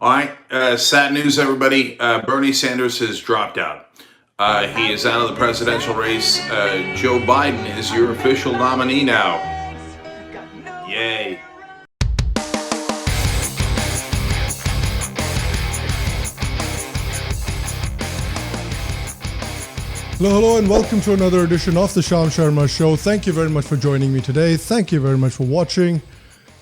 All right, sad news, everybody. Bernie Sanders has dropped out. He is out of the presidential race. Joe Biden is your official nominee now. Yay. Hello, and welcome to another edition of the Sharma Show. Thank you very much for joining me today. Thank you very much for watching.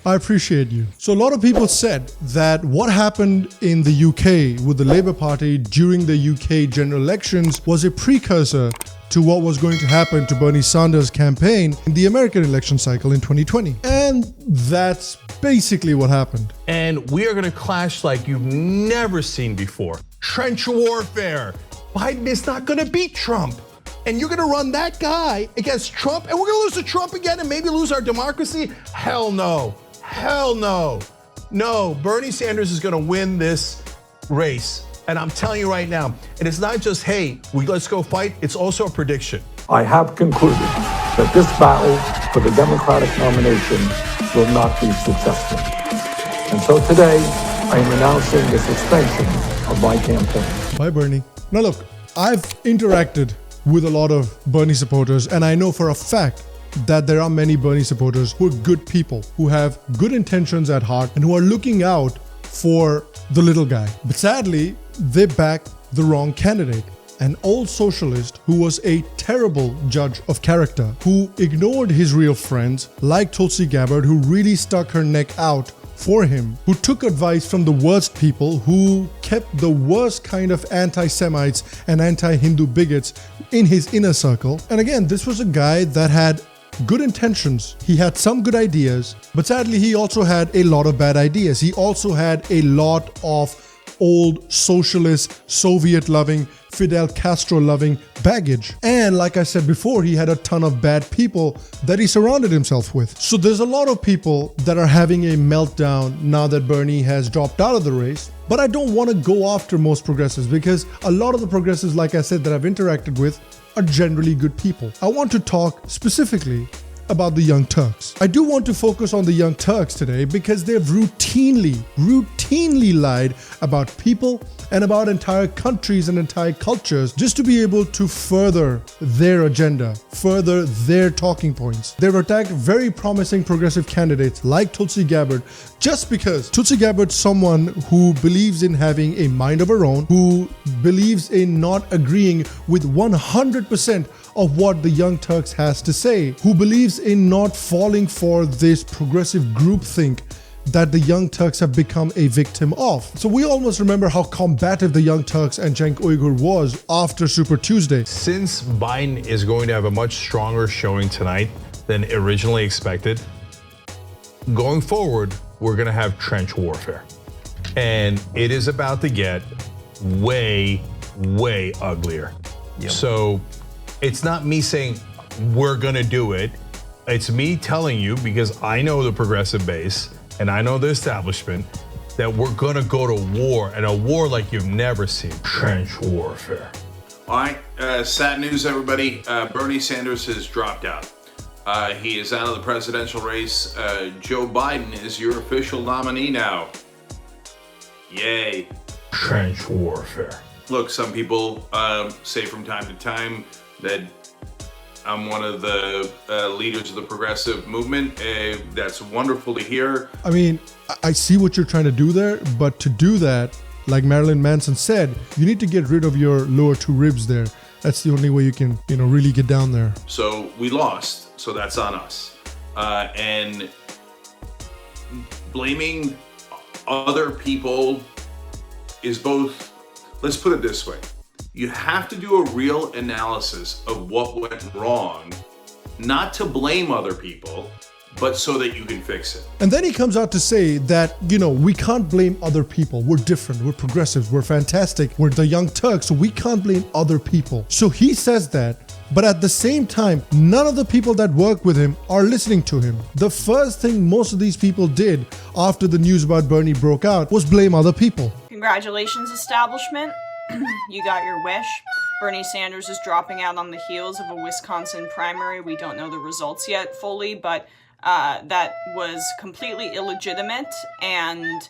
I appreciate you. So a lot of people said that what happened in the UK with the Labour Party during the UK general elections was a precursor to what was going to happen to Bernie Sanders' campaign in the American election cycle in 2020. And that's basically what happened. And we are going to clash like you've never seen before. Trench warfare. Biden is not going to beat Trump. And you're going to run that guy against Trump, and we're going to lose to Trump again and maybe lose our democracy? Hell no. Hell no. No, Bernie Sanders is going to win this race. And I'm telling you right now, and it's not just, hey, let's go fight. It's also a prediction. I have concluded that this battle for the Democratic nomination will not be successful. And so today, I am announcing the suspension of my campaign. Bye, Bernie. Now look, I've interacted with a lot of Bernie supporters, and I know for a fact that there are many Bernie supporters who are good people, who have good intentions at heart, and who are looking out for the little guy. But sadly, they backed the wrong candidate. An old socialist who was a terrible judge of character, who ignored his real friends, like Tulsi Gabbard, who really stuck her neck out for him, who took advice from the worst people, who kept the worst kind of anti-Semites and anti-Hindu bigots in his inner circle. And again, this was a guy that had good intentions. He had some good ideas, but sadly he also had a lot of bad ideas. He also had a lot of old socialist, Soviet-loving, Fidel Castro-loving baggage. And like I said before, he had a ton of bad people that he surrounded himself with. So there's a lot of people that are having a meltdown now that Bernie has dropped out of the race. But I don't want to go after most progressives, because a lot of the progressives, like I said, that I've interacted with are generally good people. I want to talk specifically about the Young Turks. I do want to focus on the Young Turks today because they've routinely lied about people and about entire countries and entire cultures just to be able to further their agenda, further their talking points. They've attacked very promising progressive candidates like Tulsi Gabbard just because Tulsi Gabbard's someone who believes in having a mind of her own, who believes in not agreeing with 100% of what the Young Turks has to say, who believes in not falling for this progressive groupthink that the Young Turks have become a victim of. So we almost remember how combative the Young Turks and Cenk Uygur was after Super Tuesday. Since Biden is going to have a much stronger showing tonight than originally expected, going forward, we're going to have trench warfare. And it is about to get way uglier. Yep. So it's not me saying we're going to do it. It's me telling you, because I know the progressive base and I know the establishment, that we're going to go to war, and a war like you've never seen. Trench warfare. All right, sad news, everybody. Bernie Sanders has dropped out. He is out of the presidential race. Joe Biden is your official nominee now. Yay. Trench warfare. Look, some people say from time to time that I'm one of the leaders of the progressive movement. That's wonderful to hear. I mean, I see what you're trying to do there, but to do that, like Marilyn Manson said, you need to get rid of your lower two ribs there. That's the only way you can, really get down there. So we lost, so that's on us. And blaming other people is both, let's put it this way. You have to do a real analysis of what went wrong, not to blame other people, but so that you can fix it. And then he comes out to say that, we can't blame other people. We're different, we're progressives, we're fantastic, we're the Young Turks, so we can't blame other people. So he says that, but at the same time, none of the people that work with him are listening to him. The first thing most of these people did after the news about Bernie broke out was blame other people. Congratulations, establishment. You got your wish. Bernie Sanders is dropping out on the heels of a Wisconsin primary. We don't know the results yet fully, but that was completely illegitimate, and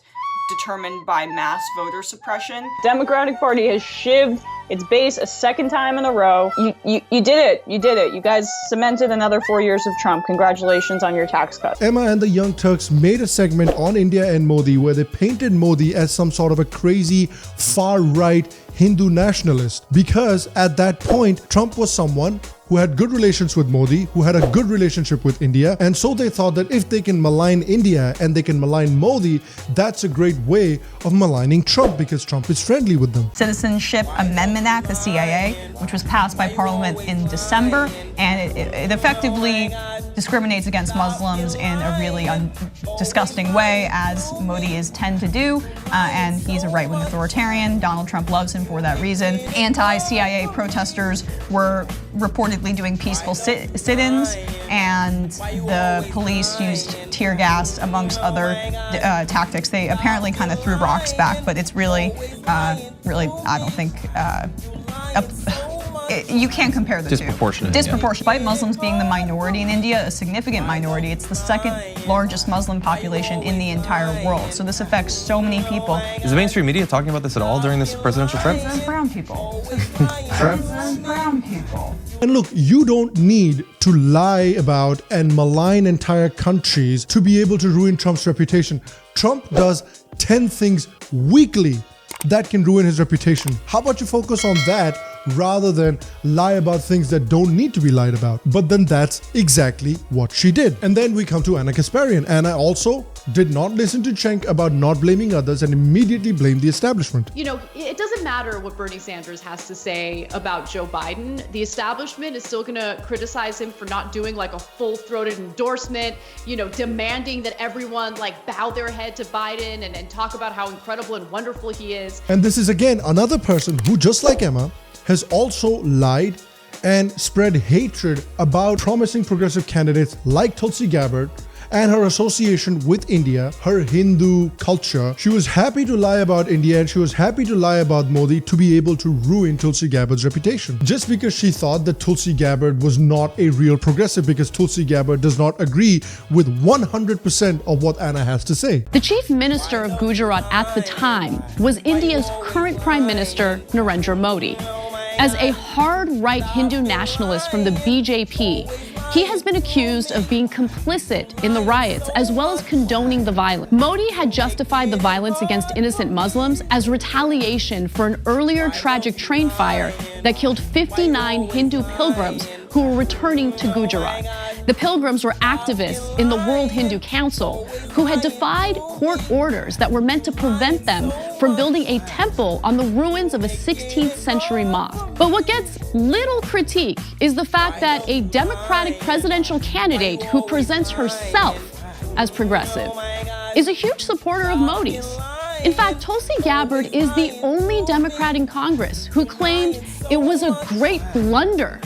determined by mass voter suppression. Democratic Party has shivved its base a second time in a row. You did it. You did it. You guys cemented another 4 years of Trump. Congratulations on your tax cut. Emma and the Young Turks made a segment on India and Modi where they painted Modi as some sort of a crazy far-right Hindu nationalist, because at that point Trump was someone who had good relations with Modi, who had a good relationship with India, and so they thought that if they can malign India and they can malign Modi, that's a great way of maligning Trump because Trump is friendly with them. Citizenship Amendment Act, the CIA, which was passed by Parliament in December, and it effectively discriminates against Muslims in a really disgusting way, as Modi tend to do, and he's a right-wing authoritarian. Donald Trump loves him for that reason. Anti-CIA protesters were reportedly doing peaceful sit-ins, and the police used tear gas amongst other tactics. They apparently kind of threw rocks back, but it's really, I don't think, you can't compare the two. Disproportionate. Despite Muslims being the minority in India, a significant minority, it's the second largest Muslim population in the entire world. So this affects so many people. Is the mainstream media talking about this at all during this presidential trip? It's brown people. It's brown people. And look, you don't need to lie about and malign entire countries to be able to ruin Trump's reputation. Trump does 10 things weekly that can ruin his reputation. How about you focus on that rather than lie about things that don't need to be lied about? But then that's exactly what she did. And then we come to Anna Kasparian. Anna also did not listen to Cenk about not blaming others and immediately blamed the establishment. You know, it doesn't matter what Bernie Sanders has to say about Joe Biden. The establishment is still going to criticize him for not doing like a full-throated endorsement, you know, demanding that everyone like bow their head to Biden and talk about how incredible and wonderful he is. And this is again another person who, just like Emma, has also lied and spread hatred about promising progressive candidates like Tulsi Gabbard and her association with India, her Hindu culture. She was happy to lie about India and she was happy to lie about Modi to be able to ruin Tulsi Gabbard's reputation. Just because she thought that Tulsi Gabbard was not a real progressive, because Tulsi Gabbard does not agree with 100% of what Anna has to say. The chief minister of Gujarat at the time was India's current prime minister, Narendra Modi. As a hard right Hindu nationalist from the BJP, he has been accused of being complicit in the riots as well as condoning the violence. Modi had justified the violence against innocent Muslims as retaliation for an earlier tragic train fire that killed 59 Hindu pilgrims who were returning to Gujarat. The pilgrims were activists in the World Hindu Council who had defied court orders that were meant to prevent them from building a temple on the ruins of a 16th century mosque. But what gets little critique is the fact that a Democratic presidential candidate who presents herself as progressive is a huge supporter of Modi's. In fact, Tulsi Gabbard is the only Democrat in Congress who claimed it was a great blunder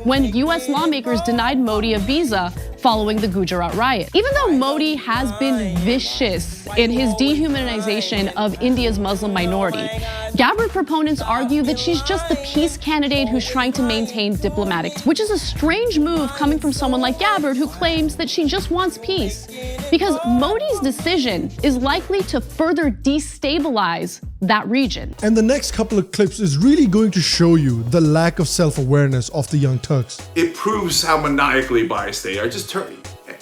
when US lawmakers denied Modi a visa following the Gujarat riot. Even though Modi has been vicious in his dehumanization of India's Muslim minority, Gabbard proponents argue that she's just the peace candidate who's trying to maintain diplomatic, which is a strange move coming from someone like Gabbard who claims that she just wants peace, because Modi's decision is likely to further destabilize that region. And the next couple of clips is really going to show you the lack of self-awareness of the Young Turks. It proves how maniacally biased they are. Just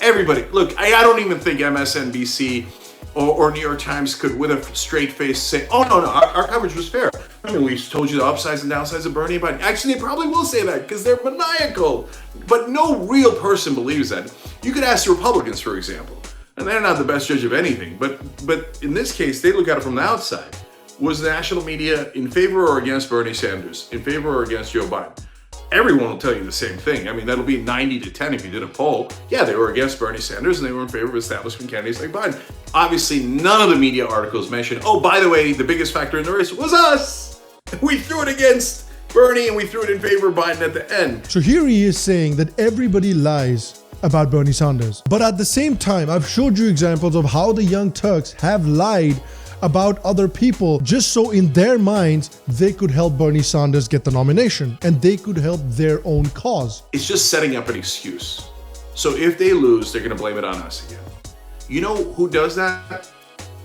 everybody, look, I don't even think MSNBC or New York Times could with a straight face say, oh no, our coverage was fair. I mean, we told you the upsides and downsides of Bernie, but actually they probably will say that because they're maniacal. But no real person believes that. You could ask the Republicans, for example, and they're not the best judge of anything, but in this case, they look at it from the outside. Was the national media in favor or against Bernie Sanders? In favor or against Joe Biden? Everyone will tell you the same thing. I mean, that'll be 90-10 if you did a poll. Yeah, they were against Bernie Sanders and they were in favor of establishment candidates like Biden. Obviously, none of the media articles mentioned, oh, by the way, the biggest factor in the race was us. We threw it against Bernie and we threw it in favor of Biden at the end. So here he is saying that everybody lies about Bernie Sanders. But at the same time, I've showed you examples of how the Young Turks have lied about other people just so in their minds they could help Bernie Sanders get the nomination and they could help their own cause. It's just setting up an excuse. So if they lose, they're going to blame it on us again. You know who does that?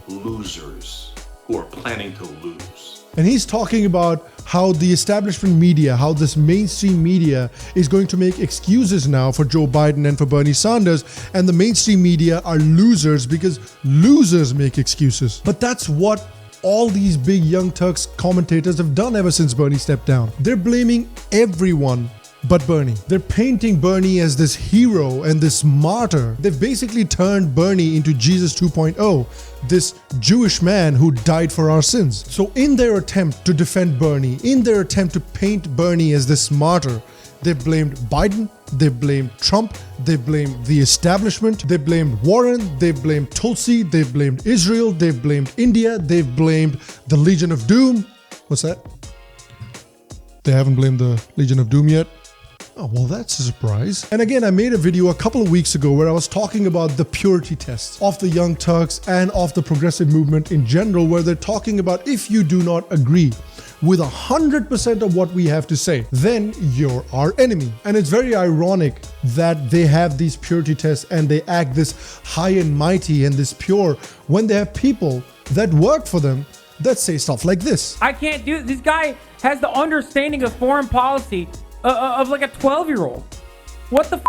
losers who are planning to lose. And he's talking about how the establishment media, how this mainstream media is going to make excuses now for Joe Biden and for Bernie Sanders. And the mainstream media are losers because losers make excuses. But that's what all these big Young Turks commentators have done ever since Bernie stepped down. They're blaming everyone but Bernie. They're painting Bernie as this hero and this martyr. They've basically turned Bernie into Jesus 2.0, this Jewish man who died for our sins. So in their attempt to defend Bernie, in their attempt to paint Bernie as this martyr, they've blamed Biden, they've blamed Trump, they've blamed the establishment, they've blamed Warren, they've blamed Tulsi, they've blamed Israel, they've blamed India, they've blamed the Legion of Doom. What's that? They haven't blamed the Legion of Doom yet? Oh, well, that's a surprise. And again, I made a video a couple of weeks ago where I was talking about the purity tests of the Young Turks and of the progressive movement in general, where they're talking about if you do not agree with 100% of what we have to say, then you're our enemy. And it's very ironic that they have these purity tests and they act this high and mighty and this pure when they have people that work for them that say stuff like this. I can't do this. Guy has the understanding of foreign policy of like a 12-year-old. What the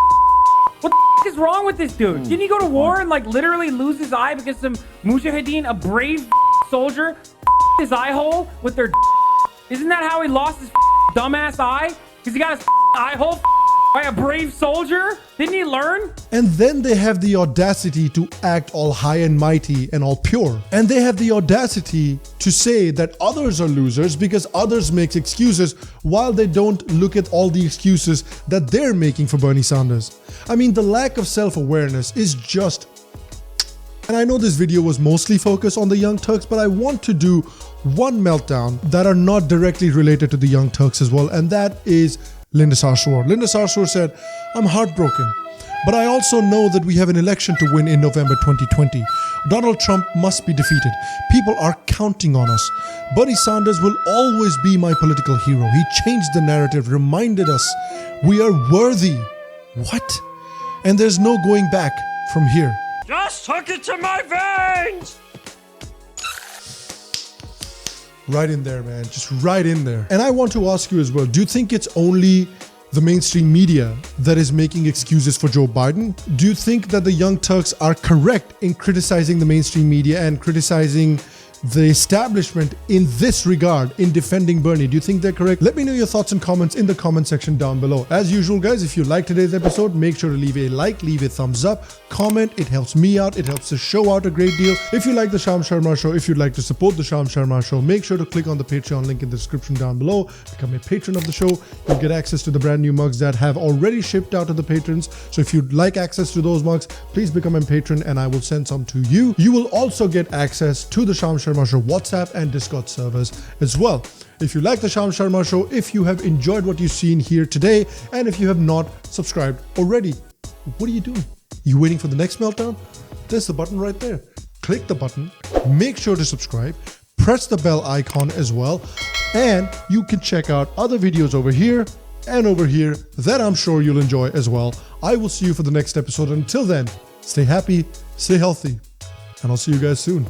is wrong with this dude? Didn't he go to war and like literally lose his eye because some mujahideen, a brave soldier, his eye hole with their? Isn't that how he lost his dumbass eye? Because he got his eye hole by a brave soldier? Didn't he learn? And then they have the audacity to act all high and mighty and all pure. And they have the audacity to say that others are losers because others make excuses while they don't look at all the excuses that they're making for Bernie Sanders. I mean, the lack of self-awareness is just... And I know this video was mostly focused on the Young Turks, but I want to do one meltdown that are not directly related to the Young Turks as well, and that is Linda Sarsour. Linda Sarsour said, "I'm heartbroken, but I also know that we have an election to win in November 2020. Donald Trump must be defeated. People are counting on us. Bernie Sanders will always be my political hero. He changed the narrative, reminded us we are worthy." What? And there's no going back from here. Just hook it to my veins! Right in there, man. Just right in there. And I want to ask you as well, do you think it's only the mainstream media that is making excuses for Joe Biden? Do you think that the Young Turks are correct in criticizing the mainstream media and criticizing the establishment in this regard, in defending Bernie? Do you think they're correct? Let me know your thoughts and comments in the comment section down below. As usual, guys, if you like today's episode, make sure to leave a like, leave a thumbs up, comment. It helps me out. It helps the show out a great deal. If you like the Sham Sharma Show, if you'd like to support the Sham Sharma Show, make sure to click on the Patreon link in the description down below. Become a patron of the show. You'll get access to the brand new mugs that have already shipped out to the patrons. So if you'd like access to those mugs, please become a patron and I will send some to you. You will also get access to the Sham Sharma Show WhatsApp and Discord servers as well. If you like the Sham Sharma Show, if you have enjoyed what you've seen here today, and if you have not subscribed already, what are you doing? You waiting for the next meltdown? There's the button right there. Click the button, make sure to subscribe, press the bell icon as well, and you can check out other videos over here and over here that I'm sure you'll enjoy as well. I will see you for the next episode. Until then, stay happy, stay healthy, and I'll see you guys soon.